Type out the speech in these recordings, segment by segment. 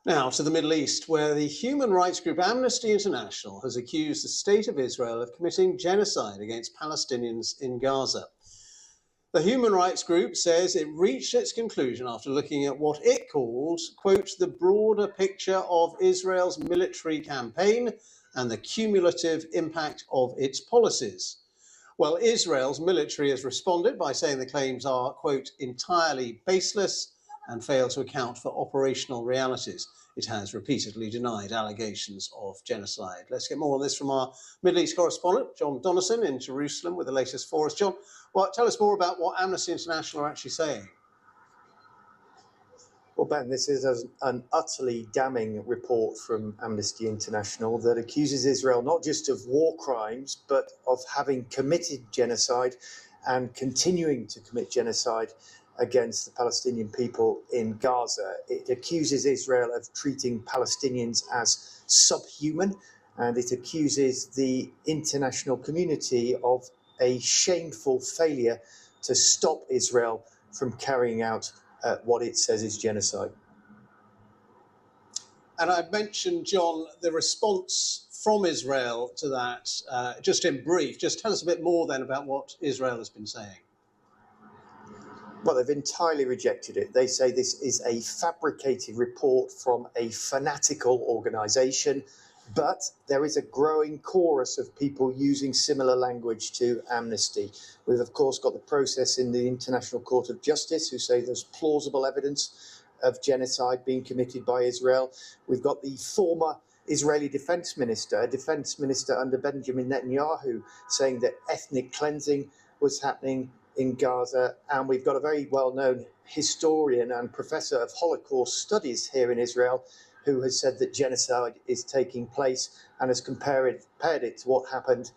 Now to the Middle East, where the human rights group Amnesty International has accused the state of Israel of committing genocide against Palestinians in Gaza. The human rights group says it reached its conclusion after looking at what it calls, quote, the broader picture of Israel's military campaign and the cumulative impact of its policies. Well, Israel's military has responded by saying the claims are, quote, entirely baseless and fail to account for operational realities. It has repeatedly denied allegations of genocide. Let's get more on this from our Middle East correspondent, John Donnison, in Jerusalem with the latest for us. John, well, tell us more about what Amnesty International are actually saying. Well, Ben, this is an utterly damning report from Amnesty International that accuses Israel not just of war crimes, but of having committed genocide and continuing to commit genocide against the Palestinian people in Gaza. It accuses Israel of treating Palestinians as subhuman, and it accuses the international community of a shameful failure to stop Israel from carrying out what it says is genocide. And I mentioned, John, the response from Israel to that, just in brief. Just tell us a bit more then about what Israel has been saying. Well, they've entirely rejected it. They say this is a fabricated report from a fanatical organisation, but there is a growing chorus of people using similar language to Amnesty. We've, of course, got the process in the International Court of Justice who say there's plausible evidence of genocide being committed by Israel. We've got the former Israeli defense minister under Benjamin Netanyahu, saying that ethnic cleansing was happening in Gaza. And we've got a very well-known historian and professor of Holocaust studies here in Israel who has said that genocide is taking place and has compared it to what happened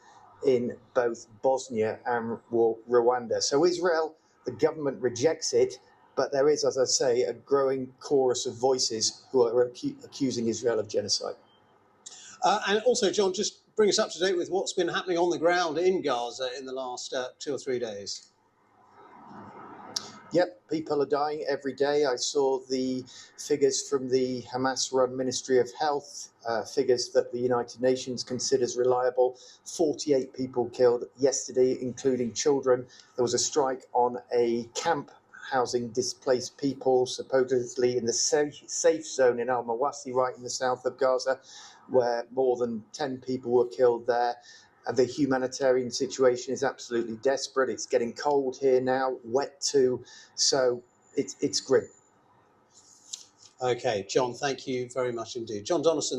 in both Bosnia and Rwanda. So Israel, the government rejects it, but there is, as I say, a growing chorus of voices who are accusing Israel of genocide. And also, John, just bring us up to date with what's been happening on the ground in Gaza in the last 2 or 3 days. Yep, people are dying every day. I saw the figures from the Hamas-run Ministry of Health, figures that the United Nations considers reliable. 48 people killed yesterday, including children. There was a strike on a camp housing displaced people, supposedly in the safe zone in Al-Mawasi, right in the south of Gaza, where more than 10 people were killed there. And the humanitarian situation is absolutely desperate. It's getting cold here now, wet too. So it's grim. Okay, John, thank you very much indeed. John Donnison.